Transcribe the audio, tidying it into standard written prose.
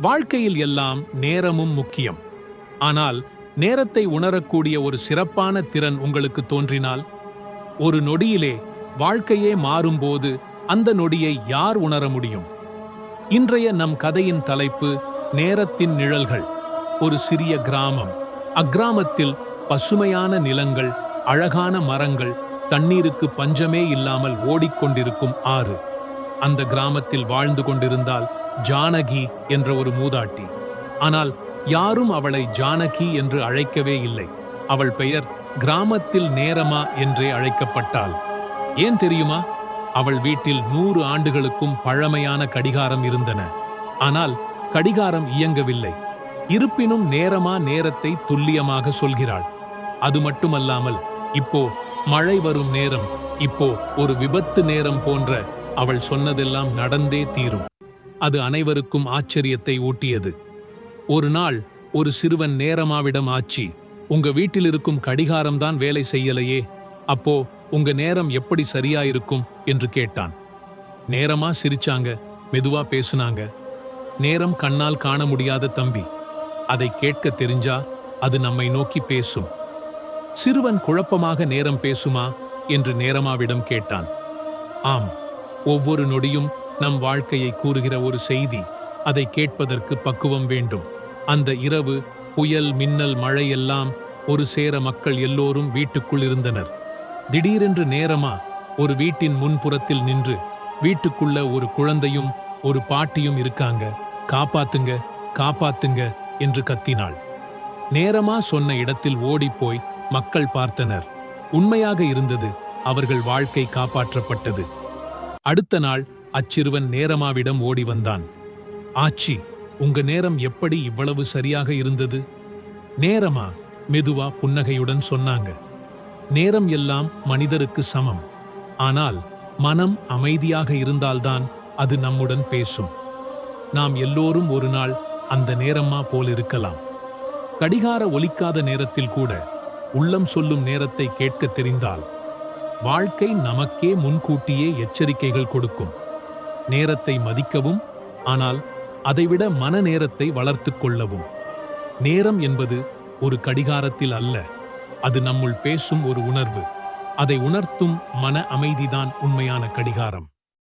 வாழ்க்கையில் எல்லாம் நேரமும் முக்கியம். ஆனால் நேரத்தை உணரக்கூடிய ஒரு சிறப்பான திறன் உங்களுக்கு தோன்றினால், ஒரு நொடியிலே வாழ்க்கையே மாறும்போது அந்த நொடியை யார் உணர முடியும்? இன்றைய நம் கதையின் தலைப்பு நேரத்தின் நிழல்கள். ஒரு சிறிய கிராமம். அக்கிராமத்தில் பசுமையான நிலங்கள், அழகான மரங்கள், தண்ணீருக்கு பஞ்சமே இல்லாமல் ஓடிக்கொண்டிருக்கும் ஆறு. அந்த கிராமத்தில் வாழ்ந்து கொண்டிருந்தால் ஜானகி என்ற ஒரு மூதாட்டி. ஆனால் யாரும் அவளை ஜானகி என்று அழைக்கவே இல்லை. அவள் பெயர் கிராமத்தில் நேரமா என்றே அழைக்கப்பட்டாள். ஏன் தெரியுமா? அவள் வீட்டில் 100 ஆண்டுகளுக்கும் பழமையான கடிகாரம் இருந்தன. ஆனால் கடிகாரம் இயங்கவில்லை. இருப்பினும் நேரமா நேரத்தை துல்லியமாக சொல்கிறாள். அது மட்டுமல்லாமல், இப்போ மழை வரும் நேரம், இப்போ ஒரு விபத்து நேரம் போன்ற அவள் சொன்னதெல்லாம் நடந்தே தீரும். அது அனைவருக்கும் ஆச்சரியத்தை ஊட்டியது. ஒரு நாள் ஒரு சிறுவன் நேரமாவிடம், ஆச்சி, உங்க வீட்டில் இருக்கும் கடிகாரம்தான் வேலை செய்யலையே, அப்போ உங்க நேரம் எப்படி சரியாயிருக்கும் என்று கேட்டான். நேரமா சிரிச்சாங்க, மெதுவா பேசுனாங்க. நேரம் கண்ணால் காண முடியாத தம்பி. அதை கேட்க தெரிஞ்சா அது நம்மை நோக்கி பேசும். சிறுவன் குழப்பமாக, நேரம் பேசுமா என்று நேரமாவிடம் கேட்டான். ஆம், ஒவ்வொரு நொடியும் நம் வாழ்க்கையை கூறுகிற ஒரு செய்தி. அதை கேட்பதற்கு பக்குவம் வேண்டும். அந்த இரவு புயல், மின்னல், மழை எல்லாம் ஒரு சேர மக்கள் எல்லோரும் வீட்டுக்குள் இருந்தனர். திடீரென்று நேரமா ஒரு வீட்டின் முன்புறத்தில் நின்று, வீட்டுக்குள்ள ஒரு குழந்தையும் ஒரு பாட்டியும் இருக்காங்க, காப்பாத்துங்க, காப்பாத்துங்க என்று கத்தினாள். நேரமா சொன்ன இடத்தில் ஓடிப்போய் மக்கள் பார்த்தனர். உண்மையாக இருந்தது. அவர்கள் வாழ்க்கை காப்பாற்றப்பட்டது. அடுத்த நாள் அச்சிறுவன் நேரமாவிடம் ஓடி வந்தான். ஆச்சி, உங்க நேரம் எப்படி இவ்வளவு சரியாக இருந்தது? நேரமா மெதுவா புன்னகையுடன் சொன்னாங்க. நேரம் எல்லாம் மனிதருக்கு சமம். ஆனால் மனம் அமைதியாக இருந்தால்தான் அது நம்முடன் பேசும். நாம் எல்லோரும் ஒரு நாள் அந்த நேரமா போல் இருக்கலாம். கடிகார ஒலிக்காத நேரத்தில் கூட உள்ளம் சொல்லும் நேரத்தை கேட்க தெரிந்தால், வாழ்க்கை நமக்கே முன்கூட்டியே எச்சரிக்கைகள் கொடுக்கும். நேரத்தை மதிக்கவும், ஆனால் அதைவிட மன நேரத்தை வளர்த்துக் கொள்ளவும். நேரம் என்பது ஒரு கடிகாரத்தில் அல்ல, அது நம்முள் பேசும் ஒரு உணர்வு. அதை உணர்த்தும் மன அமைதிதான் உண்மையான கடிகாரம்.